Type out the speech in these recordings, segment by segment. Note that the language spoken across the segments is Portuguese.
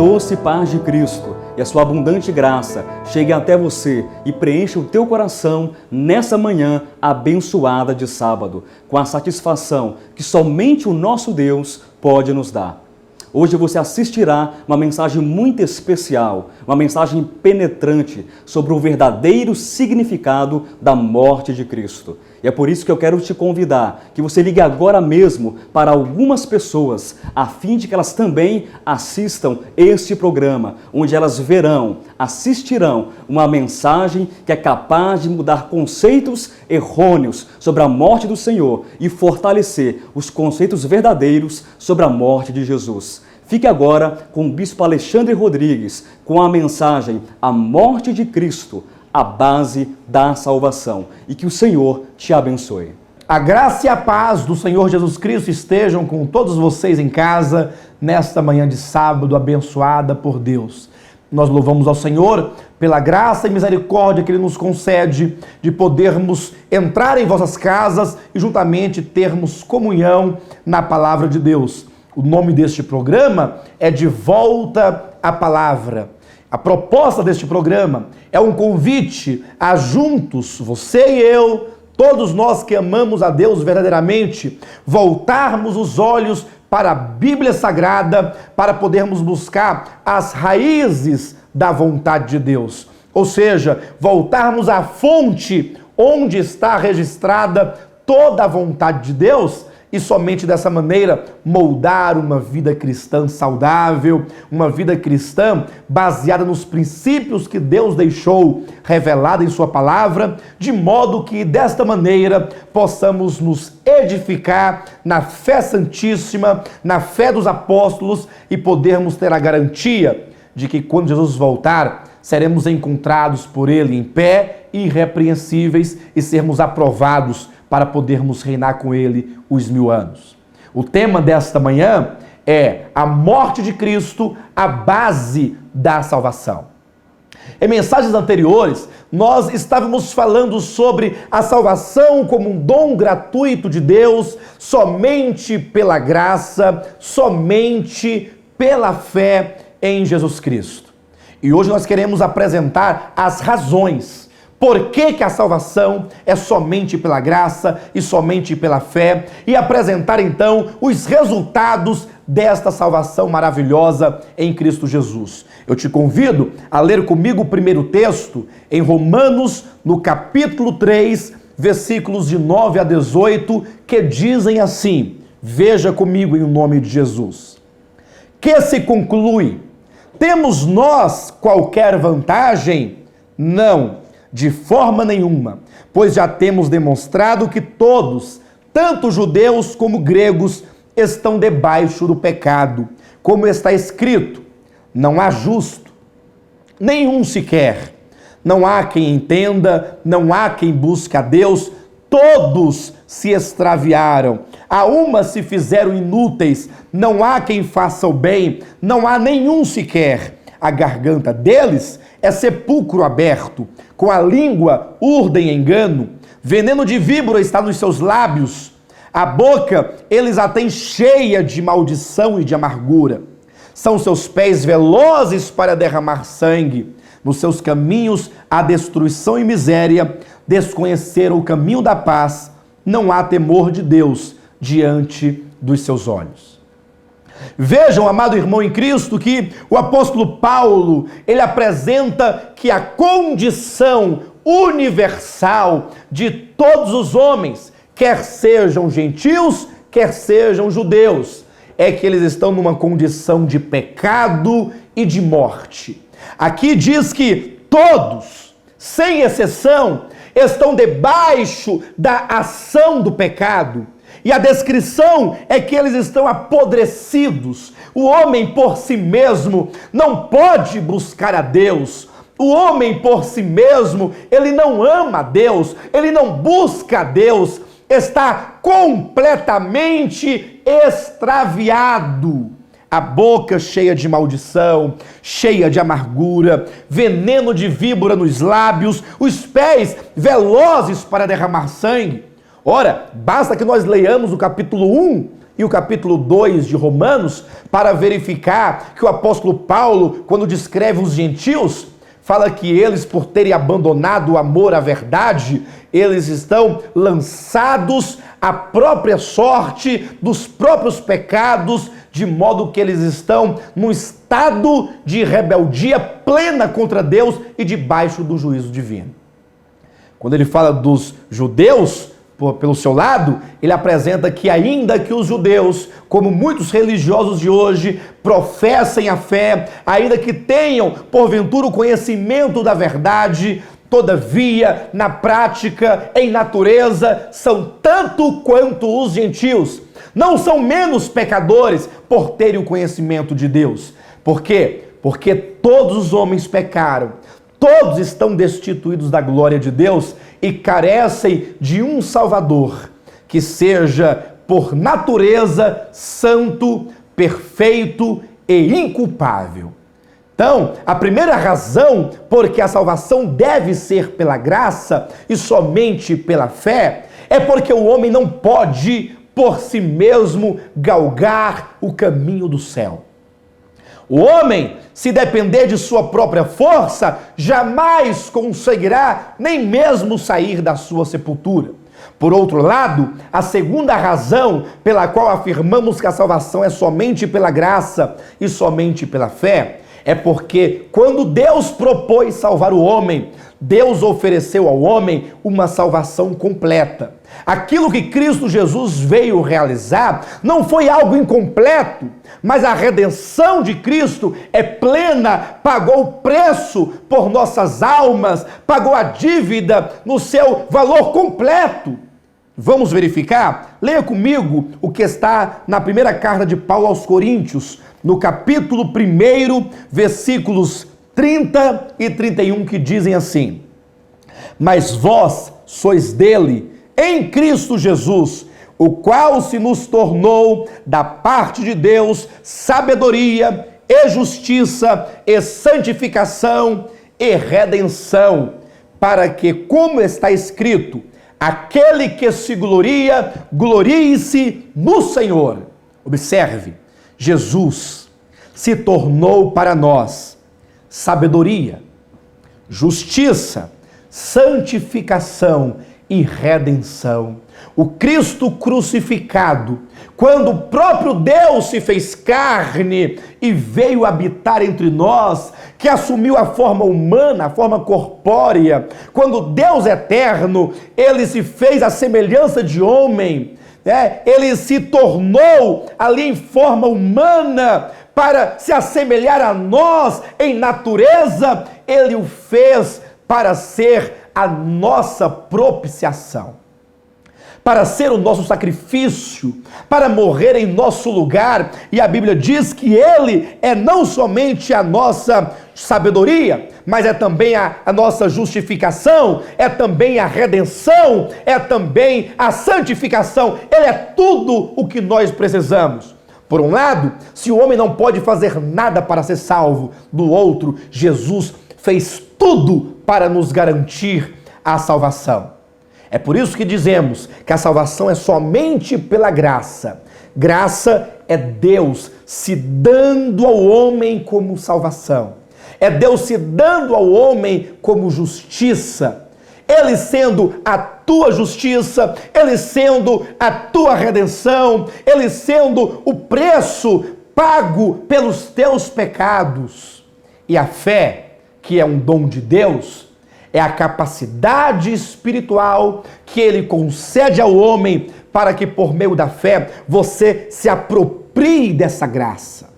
doce paz de Cristo e a sua abundante graça chegue até você e preencha o teu coração nessa manhã abençoada de sábado, com a satisfação que somente o nosso Deus pode nos dar. Hoje você assistirá uma mensagem muito especial, uma mensagem penetrante sobre o verdadeiro significado da morte de Cristo. E é por isso que eu quero te convidar que você ligue agora mesmo para algumas pessoas, a fim de que elas também assistam este programa, onde elas verão, assistirão uma mensagem que é capaz de mudar conceitos errôneos sobre a morte do Senhor e fortalecer os conceitos verdadeiros sobre a morte de Jesus. Fique agora com o Bispo Alexandre Rodrigues com a mensagem A Morte de Cristo, a base da salvação, e que o Senhor te abençoe. A graça e a paz do Senhor Jesus Cristo estejam com todos vocês em casa nesta manhã de sábado abençoada por Deus. Nós louvamos ao Senhor pela graça e misericórdia que Ele nos concede de podermos entrar em vossas casas e juntamente termos comunhão na palavra de Deus. O nome deste programa é De Volta à Palavra. A proposta deste programa é um convite a juntos, você e eu, todos nós que amamos a Deus verdadeiramente, voltarmos os olhos para a Bíblia Sagrada para podermos buscar as raízes da vontade de Deus. Ou seja, voltarmos à fonte onde está registrada toda a vontade de Deus e somente dessa maneira moldar uma vida cristã saudável, uma vida cristã baseada nos princípios que Deus deixou revelado em sua palavra, de modo que desta maneira possamos nos edificar na fé santíssima, na fé dos apóstolos e podermos ter a garantia de que quando Jesus voltar, seremos encontrados por Ele em pé, irrepreensíveis e sermos aprovados para podermos reinar com Ele os 1000 anos. O tema desta manhã é a morte de Cristo, a base da salvação. Em mensagens anteriores, nós estávamos falando sobre a salvação como um dom gratuito de Deus, somente pela graça, somente pela fé em Jesus Cristo. E hoje nós queremos apresentar as razões. Por que a salvação é somente pela graça e somente pela fé? E apresentar então os resultados desta salvação maravilhosa em Cristo Jesus. Eu te convido a ler comigo o primeiro texto em Romanos, no capítulo 3, versículos de 9 a 18, que dizem assim, veja comigo em nome de Jesus. Que se conclui? Temos nós qualquer vantagem? Não. De forma nenhuma, pois já temos demonstrado que todos, tanto judeus como gregos, estão debaixo do pecado, como está escrito, não há justo, nenhum sequer, não há quem entenda, não há quem busque a Deus, todos se extraviaram, a uma se fizeram inúteis, não há quem faça o bem, não há nenhum sequer, a garganta deles é sepulcro aberto, com a língua urdem engano, veneno de víbora está nos seus lábios, a boca eles a têm cheia de maldição e de amargura. São seus pés velozes para derramar sangue, nos seus caminhos há destruição e miséria, desconheceram o caminho da paz, não há temor de Deus diante dos seus olhos. Vejam, amado irmão em Cristo, que o apóstolo Paulo, ele apresenta que a condição universal de todos os homens, quer sejam gentios, quer sejam judeus, é que eles estão numa condição de pecado e de morte. Aqui diz que todos, sem exceção, estão debaixo da ação do pecado. E a descrição é que eles estão apodrecidos. O homem por si mesmo não pode buscar a Deus. O homem por si mesmo, ele não ama a Deus, ele não busca a Deus, está completamente extraviado. A boca cheia de maldição, cheia de amargura, veneno de víbora nos lábios, os pés velozes para derramar sangue. Ora, basta que nós leiamos o capítulo 1 e o capítulo 2 de Romanos para verificar que o apóstolo Paulo, quando descreve os gentios, fala que eles, por terem abandonado o amor à verdade, eles estão lançados à própria sorte dos próprios pecados, de modo que eles estão num estado de rebeldia plena contra Deus e debaixo do juízo divino. Quando ele fala dos judeus, pelo seu lado, ele apresenta que ainda que os judeus, como muitos religiosos de hoje, professem a fé, ainda que tenham, porventura, o conhecimento da verdade, todavia, na prática, em natureza, são tanto quanto os gentios. Não são menos pecadores por terem o conhecimento de Deus. Por quê? Porque todos os homens pecaram. Todos estão destituídos da glória de Deus e carecem de um Salvador que seja, por natureza, santo, perfeito e inculpável. Então, a primeira razão por que a salvação deve ser pela graça e somente pela fé é porque o homem não pode, por si mesmo, galgar o caminho do céu. O homem, se depender de sua própria força, jamais conseguirá nem mesmo sair da sua sepultura. Por outro lado, a segunda razão pela qual afirmamos que a salvação é somente pela graça e somente pela fé, é porque quando Deus propôs salvar o homem, Deus ofereceu ao homem uma salvação completa. Aquilo que Cristo Jesus veio realizar não foi algo incompleto, mas a redenção de Cristo é plena, pagou o preço por nossas almas, pagou a dívida no seu valor completo. Vamos verificar? Leia comigo o que está na primeira carta de Paulo aos Coríntios, no capítulo 1, versículos 30 e 31, que dizem assim: mas vós sois dele, em Cristo Jesus, o qual se nos tornou da parte de Deus sabedoria e justiça e santificação e redenção, para que, como está escrito, aquele que se gloria, glorie-se no Senhor. Observe, Jesus se tornou para nós sabedoria, justiça, santificação e redenção. O Cristo crucificado, quando o próprio Deus se fez carne e veio habitar entre nós, que assumiu a forma humana, a forma corpórea, quando Deus eterno, ele se fez à semelhança de homem, ele se tornou ali em forma humana para se assemelhar a nós em natureza, ele o fez para ser a nossa propiciação, para ser o nosso sacrifício, para morrer em nosso lugar. E a Bíblia diz que ele é não somente a nossa sabedoria, mas é também a nossa justificação, é também a redenção, é também a santificação. Ele é tudo o que nós precisamos. Por um lado, se o homem não pode fazer nada para ser salvo, do outro, Jesus fez tudo para nos garantir a salvação. É por isso que dizemos que a salvação é somente pela graça. Graça é Deus se dando ao homem como salvação. É Deus se dando ao homem como justiça. Ele sendo a tua justiça, ele sendo a tua redenção, ele sendo o preço pago pelos teus pecados. E a fé, que é um dom de Deus, é a capacidade espiritual que ele concede ao homem para que, por meio da fé, você se aproprie dessa graça.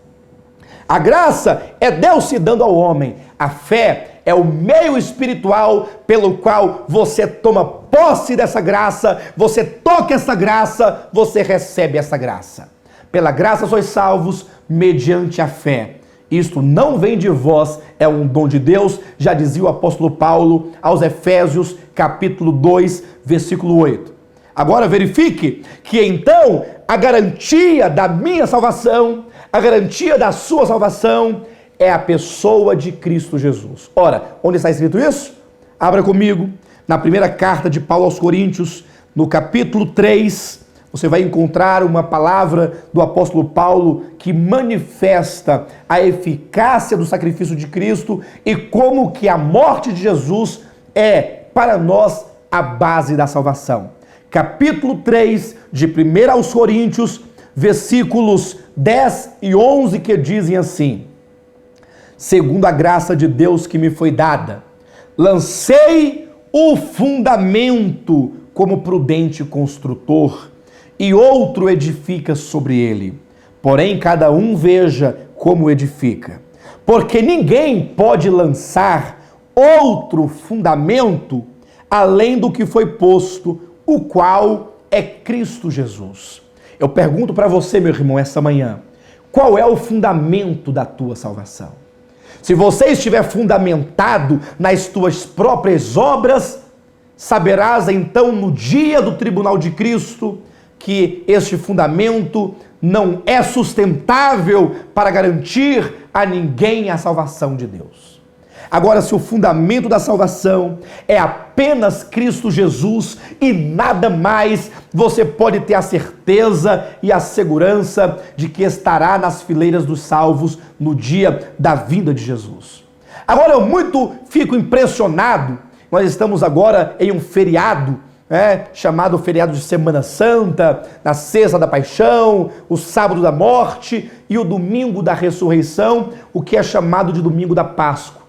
A graça é Deus se dando ao homem. A fé é o meio espiritual pelo qual você toma posse dessa graça, você toca essa graça, você recebe essa graça. Pela graça sois salvos mediante a fé. Isto não vem de vós, é um dom de Deus, já dizia o apóstolo Paulo aos Efésios, capítulo 2, versículo 8. Agora verifique que então a garantia da minha salvação, a garantia da sua salvação é a pessoa de Cristo Jesus. Ora, onde está escrito isso? Abra comigo na primeira carta de Paulo aos Coríntios, no capítulo 3, você vai encontrar uma palavra do apóstolo Paulo que manifesta a eficácia do sacrifício de Cristo e como que a morte de Jesus é, para nós, a base da salvação. Capítulo 3 de 1 aos Coríntios, versículos 10 e 11, que dizem assim: segundo a graça de Deus que me foi dada, lancei o fundamento como prudente construtor, e outro edifica sobre ele. Porém, cada um veja como edifica. Porque ninguém pode lançar outro fundamento além do que foi posto, o qual é Cristo Jesus. Eu pergunto para você, meu irmão, essa manhã, qual é o fundamento da tua salvação? Se você estiver fundamentado nas tuas próprias obras, saberás então no dia do tribunal de Cristo que este fundamento não é sustentável para garantir a ninguém a salvação de Deus. Agora, se o fundamento da salvação é apenas Cristo Jesus e nada mais, você pode ter a certeza e a segurança de que estará nas fileiras dos salvos no dia da vinda de Jesus. Agora, eu fico impressionado. Nós estamos agora em um feriado, chamado feriado de Semana Santa, na sexta da paixão, o sábado da morte e o domingo da ressurreição, o que é chamado de domingo da Páscoa.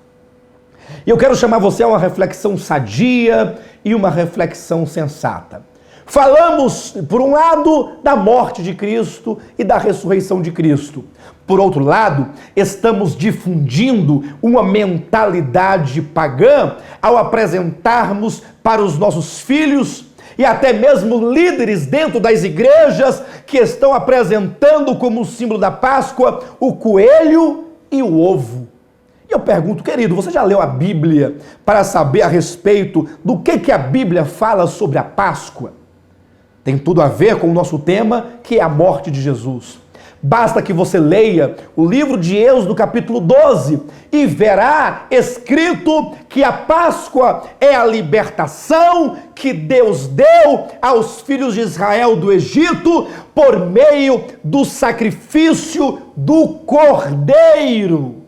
E eu quero chamar você a uma reflexão sadia e uma reflexão sensata. Falamos, por um lado, da morte de Cristo e da ressurreição de Cristo. Por outro lado, estamos difundindo uma mentalidade pagã ao apresentarmos para os nossos filhos e até mesmo líderes dentro das igrejas que estão apresentando como símbolo da Páscoa o coelho e o ovo. E eu pergunto, querido, você já leu a Bíblia para saber a respeito do que a Bíblia fala sobre a Páscoa? Tem tudo a ver com o nosso tema, que é a morte de Jesus. Basta que você leia o livro de Êxodo, capítulo 12, e verá escrito que a Páscoa é a libertação que Deus deu aos filhos de Israel do Egito por meio do sacrifício do Cordeiro.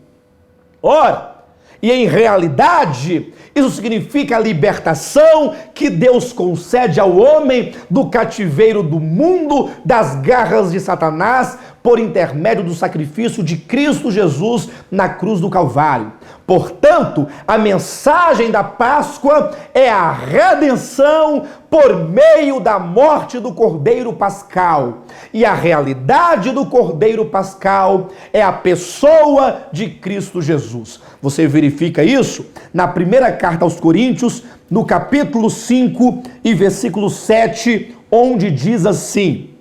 Ora, e em realidade, isso significa a libertação que Deus concede ao homem do cativeiro do mundo, das garras de Satanás, por intermédio do sacrifício de Cristo Jesus na cruz do Calvário. Portanto, a mensagem da Páscoa é a redenção por meio da morte do Cordeiro Pascal. E a realidade do Cordeiro Pascal é a pessoa de Cristo Jesus. Você verifica isso na primeira carta aos Coríntios, no capítulo 5 e versículo 7, onde diz assim: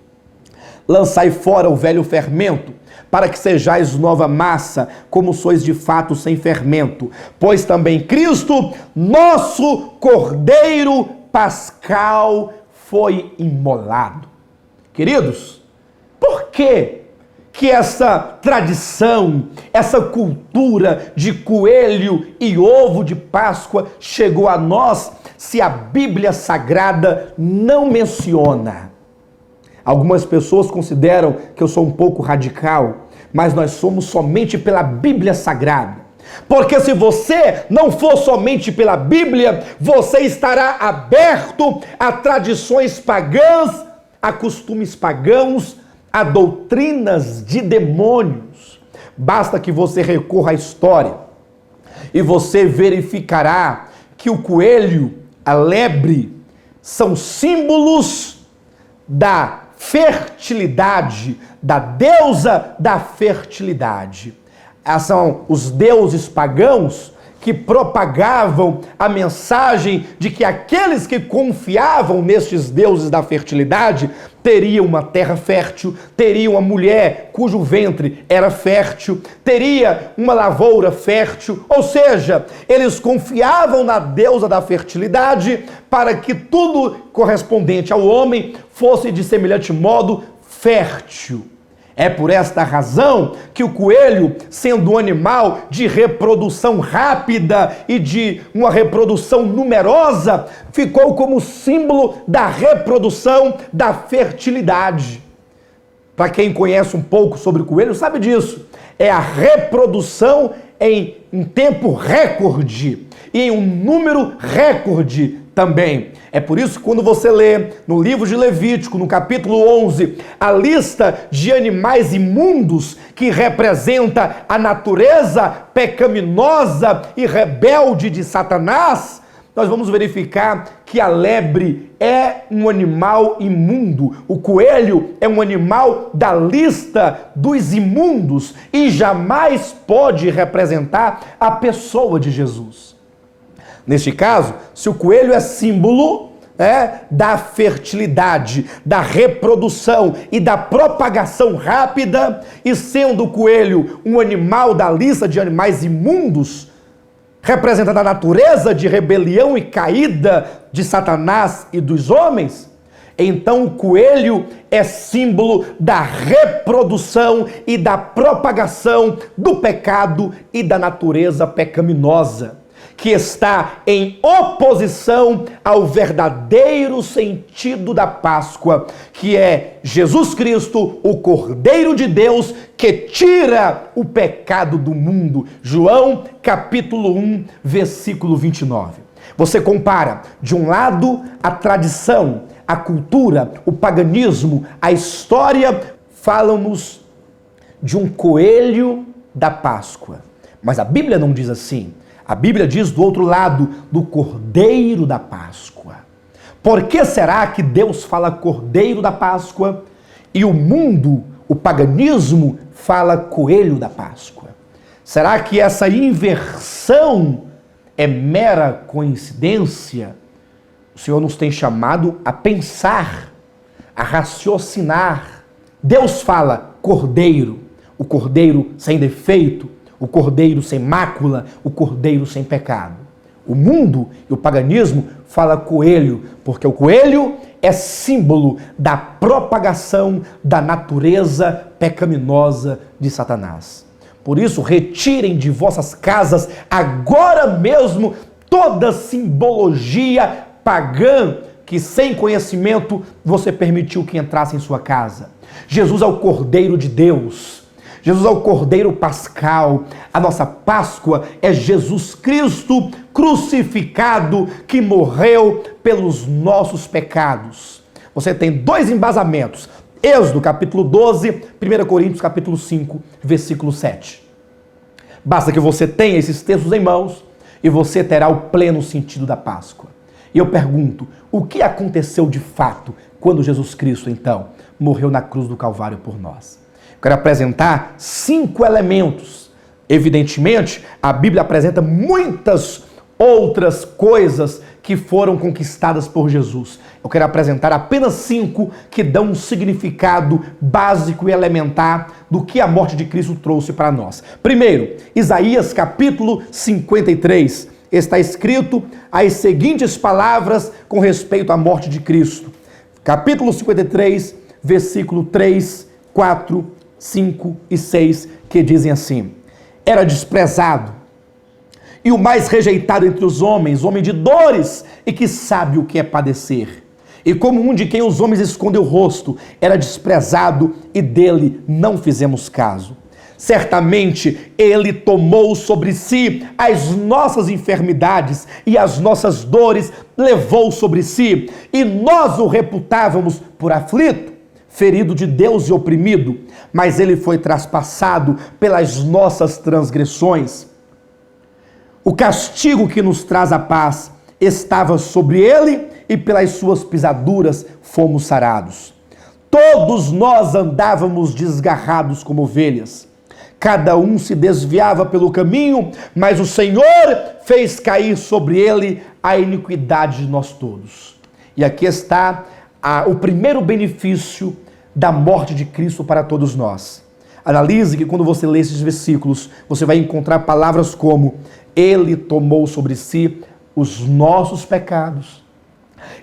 lançai fora o velho fermento, para que sejais nova massa, como sois de fato sem fermento. Pois também Cristo, nosso Cordeiro Pascal, foi imolado. Queridos, por que essa tradição, essa cultura de coelho e ovo de Páscoa chegou a nós se a Bíblia Sagrada não menciona? Algumas pessoas consideram que eu sou um pouco radical, mas nós somos somente pela Bíblia Sagrada. Porque se você não for somente pela Bíblia, você estará aberto a tradições pagãs, a costumes pagãos, a doutrinas de demônios. Basta que você recorra à história e você verificará que o coelho, a lebre, são símbolos da fertilidade, da deusa da fertilidade. São os deuses pagãos que propagavam a mensagem de que aqueles que confiavam nestes deuses da fertilidade teriam uma terra fértil, teriam uma mulher cujo ventre era fértil, teria uma lavoura fértil, ou seja, eles confiavam na deusa da fertilidade para que tudo correspondente ao homem fosse de semelhante modo fértil. É por esta razão que o coelho, sendo um animal de reprodução rápida e de uma reprodução numerosa, ficou como símbolo da reprodução, da fertilidade. Para quem conhece um pouco sobre o coelho, sabe disso. É a reprodução em um tempo recorde e em um número recorde também. É por isso que quando você lê no livro de Levítico, no capítulo 11, a lista de animais imundos que representa a natureza pecaminosa e rebelde de Satanás, nós vamos verificar que a lebre é um animal imundo, o coelho é um animal da lista dos imundos e jamais pode representar a pessoa de Jesus. Neste caso, se o coelho é símbolo da fertilidade, da reprodução e da propagação rápida, e sendo o coelho um animal da lista de animais imundos, representando a natureza de rebelião e caída de Satanás e dos homens, então o coelho é símbolo da reprodução e da propagação do pecado e da natureza pecaminosa, que está em oposição ao verdadeiro sentido da Páscoa, que é Jesus Cristo, o Cordeiro de Deus, que tira o pecado do mundo. João, capítulo 1, versículo 29. Você compara, de um lado, a tradição, a cultura, o paganismo, a história, falam-nos de um coelho da Páscoa. Mas a Bíblia não diz assim. A Bíblia diz do outro lado, do Cordeiro da Páscoa. Por que será que Deus fala Cordeiro da Páscoa e o mundo, o paganismo, fala Coelho da Páscoa? Será que essa inversão é mera coincidência? O Senhor nos tem chamado a pensar, a raciocinar. Deus fala Cordeiro, o Cordeiro sem defeito, o cordeiro sem mácula, o cordeiro sem pecado. O mundo e o paganismo fala coelho, porque o coelho é símbolo da propagação da natureza pecaminosa de Satanás. Por isso, retirem de vossas casas agora mesmo toda simbologia pagã que sem conhecimento você permitiu que entrasse em sua casa. Jesus é o Cordeiro de Deus. Jesus é o Cordeiro Pascal. A nossa Páscoa é Jesus Cristo crucificado que morreu pelos nossos pecados. Você tem dois embasamentos. Êxodo, capítulo 12, 1 Coríntios, capítulo 5, versículo 7. Basta que você tenha esses textos em mãos e você terá o pleno sentido da Páscoa. E eu pergunto, o que aconteceu de fato quando Jesus Cristo, então, morreu na cruz do Calvário por nós? Quero apresentar 5 elementos. Evidentemente, a Bíblia apresenta muitas outras coisas que foram conquistadas por Jesus. Eu quero apresentar apenas 5 que dão um significado básico e elementar do que a morte de Cristo trouxe para nós. Primeiro, Isaías capítulo 53. Está escrito as seguintes palavras com respeito à morte de Cristo. Capítulo 53, versículo 3, 4, 5 e 6, que dizem assim: era desprezado e o mais rejeitado entre os homens, homem de dores e que sabe o que é padecer. E como um de quem os homens escondem o rosto, era desprezado e dele não fizemos caso. Certamente ele tomou sobre si as nossas enfermidades e as nossas dores levou sobre si, e nós o reputávamos por aflito, ferido de Deus e oprimido, mas ele foi traspassado pelas nossas transgressões. O castigo que nos traz a paz estava sobre ele, e pelas suas pisaduras fomos sarados. Todos nós andávamos desgarrados como ovelhas. Cada um se desviava pelo caminho, mas o Senhor fez cair sobre ele a iniquidade de nós todos. E aqui está o primeiro benefício da morte de Cristo para todos nós. Analise que quando você lê esses versículos, você vai encontrar palavras como: ele tomou sobre si os nossos pecados,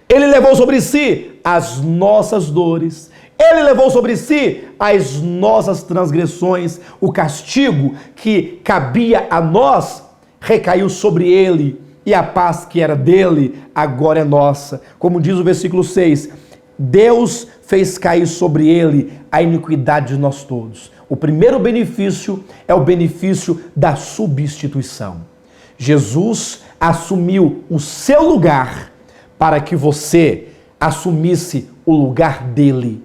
ele levou sobre si as nossas dores, Ele levou sobre si as nossas transgressões, o castigo que cabia a nós recaiu sobre ele, e a paz que era dele agora é nossa. Como diz o versículo 6, Deus fez cair sobre ele a iniquidade de nós todos. O primeiro benefício é o benefício da substituição. Jesus assumiu o seu lugar para que você assumisse o lugar dele.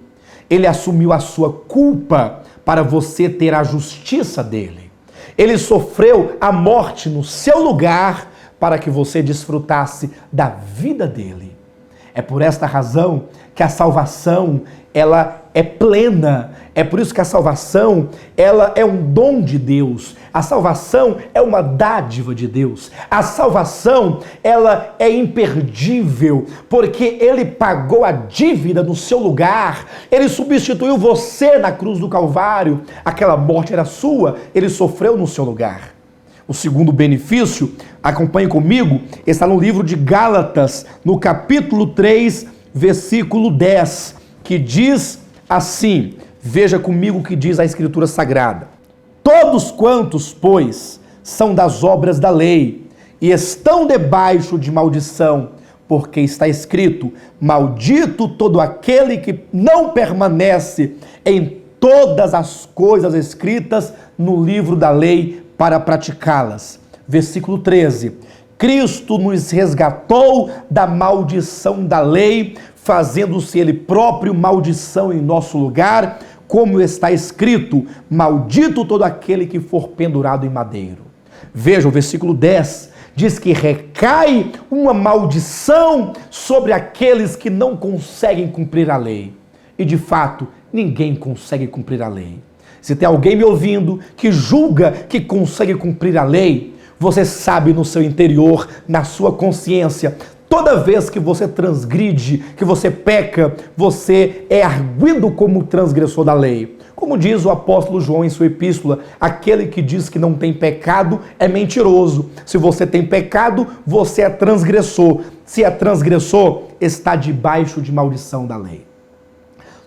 Ele assumiu a sua culpa para você ter a justiça dele. Ele sofreu a morte no seu lugar para que você desfrutasse da vida dele. É por esta razão que a salvação, ela é plena. É por isso que a salvação, ela é um dom de Deus. A salvação é uma dádiva de Deus. A salvação, ela é imperdível, porque ele pagou a dívida no seu lugar. Ele substituiu você na cruz do Calvário. Aquela morte era sua, ele sofreu no seu lugar. O segundo benefício, acompanhe comigo, está no livro de Gálatas, no capítulo 3, versículo 10, que diz assim, veja comigo o que diz a Escritura Sagrada. Todos quantos, pois, são das obras da lei e estão debaixo de maldição, porque está escrito, maldito todo aquele que não permanece em todas as coisas escritas no livro da lei para praticá-las. Versículo 13. Cristo nos resgatou da maldição da lei, fazendo-se ele próprio maldição em nosso lugar, como está escrito, maldito todo aquele que for pendurado em madeiro. Veja o versículo 10, diz que recai uma maldição sobre aqueles que não conseguem cumprir a lei. E de fato, ninguém consegue cumprir a lei. Se tem alguém me ouvindo que julga que consegue cumprir a lei, você sabe no seu interior, na sua consciência, toda vez que você transgride, que você peca, você é arguido como transgressor da lei. Como diz o apóstolo João em sua epístola, aquele que diz que não tem pecado é mentiroso. Se você tem pecado, você é transgressor. Se é transgressor, está debaixo de maldição da lei.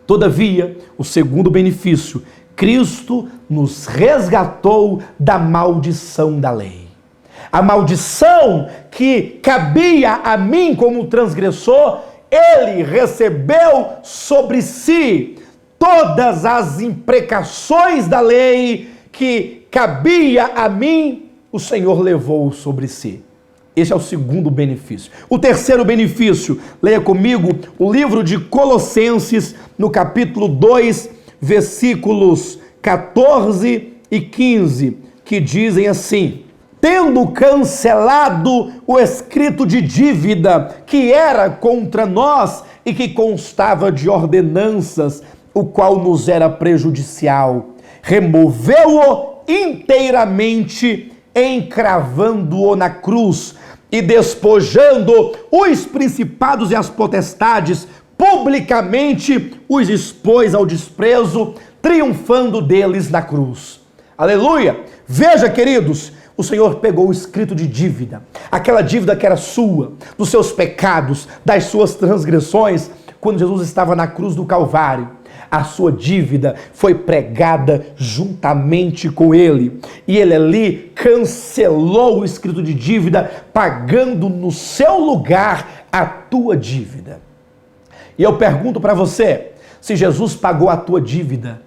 Todavia, o segundo benefício, Cristo nos resgatou da maldição da lei. A maldição que cabia a mim como transgressor, ele recebeu sobre si todas as imprecações da lei que cabia a mim, o Senhor levou sobre si. Esse é o segundo benefício. O terceiro benefício, leia comigo o livro de Colossenses, no capítulo 2, versículos 14 e 15, que dizem assim: tendo cancelado o escrito de dívida que era contra nós e que constava de ordenanças, o qual nos era prejudicial, removeu-o inteiramente, encravando-o na cruz e despojando os principados e as potestades, publicamente os expôs ao desprezo, triunfando deles na cruz. Aleluia! Veja, queridos, o Senhor pegou o escrito de dívida, aquela dívida que era sua, dos seus pecados, das suas transgressões, quando Jesus estava na cruz do Calvário. A sua dívida foi pregada juntamente com ele. E ele ali cancelou o escrito de dívida, pagando no seu lugar a tua dívida. E eu pergunto para você, se Jesus pagou a tua dívida,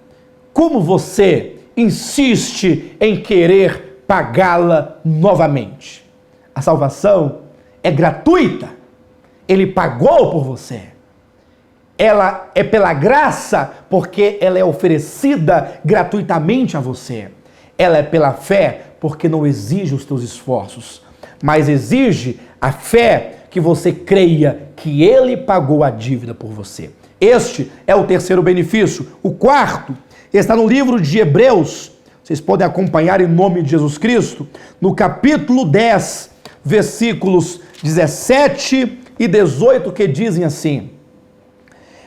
como você insiste em querer pagá-la novamente? A salvação é gratuita. Ele pagou por você. Ela é pela graça, porque ela é oferecida gratuitamente a você. Ela é pela fé, porque não exige os teus esforços, mas exige a fé que você creia que ele pagou a dívida por você. Este é o terceiro benefício. O quarto está no livro de Hebreus. Vocês podem acompanhar em nome de Jesus Cristo, no capítulo 10, versículos 17 e 18, que dizem assim: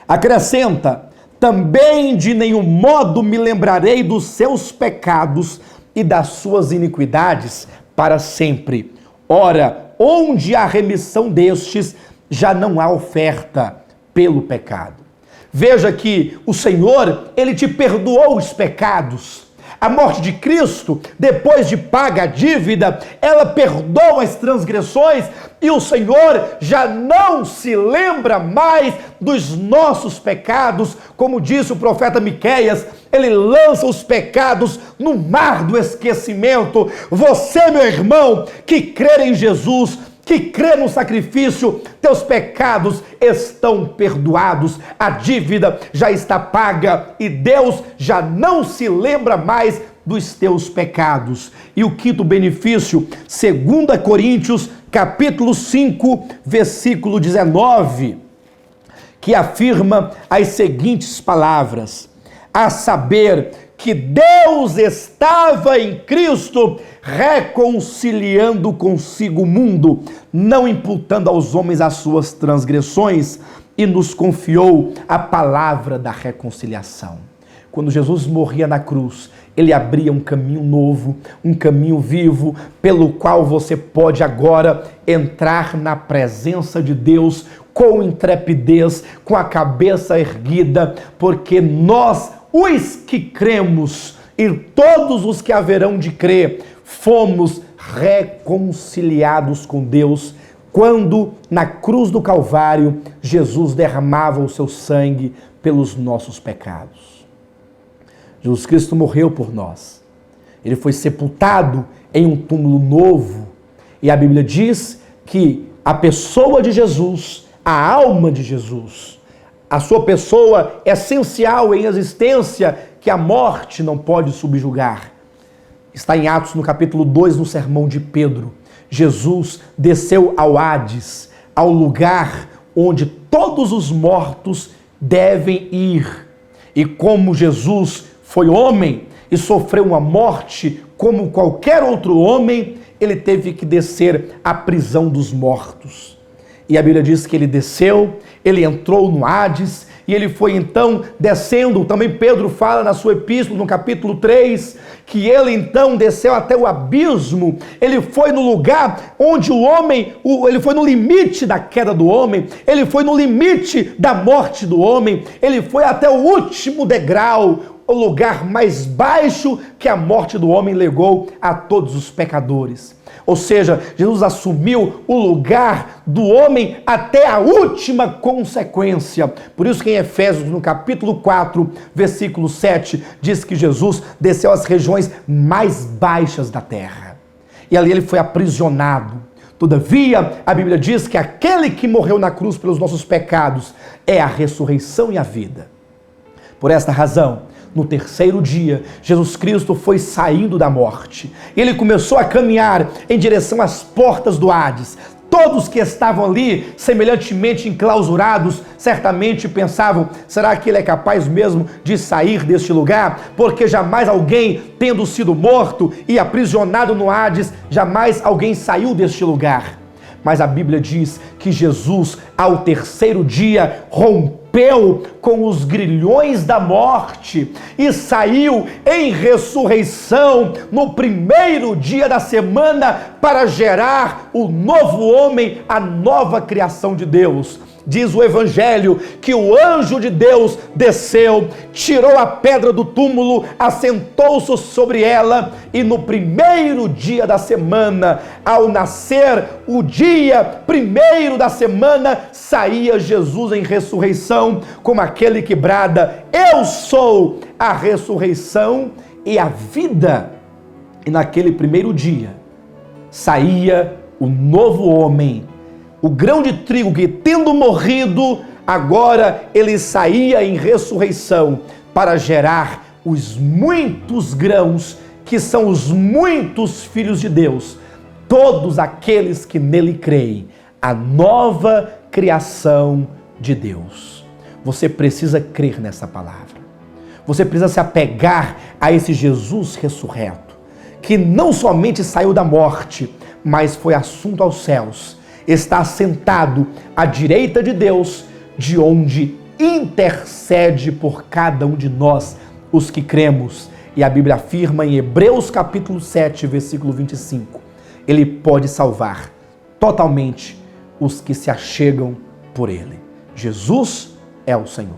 acrescenta, também de nenhum modo me lembrarei dos seus pecados e das suas iniquidades para sempre. Ora, onde há remissão destes, já não há oferta pelo pecado. Veja que o Senhor, Ele te perdoou os pecados. A morte de Cristo, depois de paga a dívida, ela perdoa as transgressões e o Senhor já não se lembra mais dos nossos pecados. Como disse o profeta Miqueias, ele lança os pecados no mar do esquecimento. Você, meu irmão, que crê em Jesus, que crê no sacrifício, teus pecados estão perdoados, a dívida já está paga e Deus já não se lembra mais dos teus pecados. E o quinto benefício, 2 Coríntios, capítulo 5, versículo 19, que afirma as seguintes palavras: a saber que Deus estava em Cristo reconciliando consigo o mundo, não imputando aos homens as suas transgressões, e nos confiou a palavra da reconciliação. Quando Jesus morria na cruz, ele abria um caminho novo, um caminho vivo, pelo qual você pode agora entrar na presença de Deus com intrepidez, com a cabeça erguida, porque nós, os que cremos, e todos os que haverão de crer, fomos reconciliados com Deus quando na cruz do Calvário Jesus derramava o seu sangue pelos nossos pecados. Jesus Cristo morreu por nós. Ele foi sepultado em um túmulo novo e a Bíblia diz que a pessoa de Jesus, a alma de Jesus, a sua pessoa essencial em existência, que a morte não pode subjugar. Está em Atos, no capítulo 2, no sermão de Pedro. Jesus desceu ao Hades, ao lugar onde todos os mortos devem ir. E como Jesus foi homem e sofreu uma morte como qualquer outro homem, ele teve que descer à prisão dos mortos. E a Bíblia diz que ele desceu, ele entrou no Hades, e ele foi então descendo, também Pedro fala na sua epístola, no capítulo 3, que ele então desceu até o abismo, ele foi no lugar onde o homem, ele foi no limite da queda do homem, ele foi no limite da morte do homem, ele foi até o último degrau, o lugar mais baixo que a morte do homem legou a todos os pecadores. Ou seja, Jesus assumiu o lugar do homem até a última consequência. Por isso que em Efésios, no capítulo 4, versículo 7, diz que Jesus desceu às regiões mais baixas da terra. E ali ele foi aprisionado. Todavia, a Bíblia diz que aquele que morreu na cruz pelos nossos pecados é a ressurreição e a vida. Por esta razão, no terceiro dia, Jesus Cristo foi saindo da morte. Ele começou a caminhar em direção às portas do Hades. Todos que estavam ali, semelhantemente enclausurados, certamente pensavam, será que ele é capaz mesmo de sair deste lugar? Porque jamais alguém, tendo sido morto e aprisionado no Hades, jamais alguém saiu deste lugar. Mas a Bíblia diz que Jesus, ao terceiro dia, rompeu com os grilhões da morte e saiu em ressurreição no primeiro dia da semana para gerar o novo homem, a nova criação de Deus. Diz o Evangelho que o anjo de Deus desceu, tirou a pedra do túmulo, assentou-se sobre ela e no primeiro dia da semana, ao nascer o dia primeiro da semana, saía Jesus em ressurreição como aquele que brada: eu sou a ressurreição e a vida. E naquele primeiro dia saía o novo homem, o grão de trigo que, tendo morrido, agora ele saía em ressurreição para gerar os muitos grãos que são os muitos filhos de Deus, todos aqueles que nele creem, a nova criação de Deus. Você precisa crer nessa palavra. Você precisa se apegar a esse Jesus ressurreto, que não somente saiu da morte, mas foi assunto aos céus, está sentado à direita de Deus, de onde intercede por cada um de nós, os que cremos. E a Bíblia afirma em Hebreus capítulo 7, versículo 25, ele pode salvar totalmente os que se achegam por ele. Jesus é o Senhor.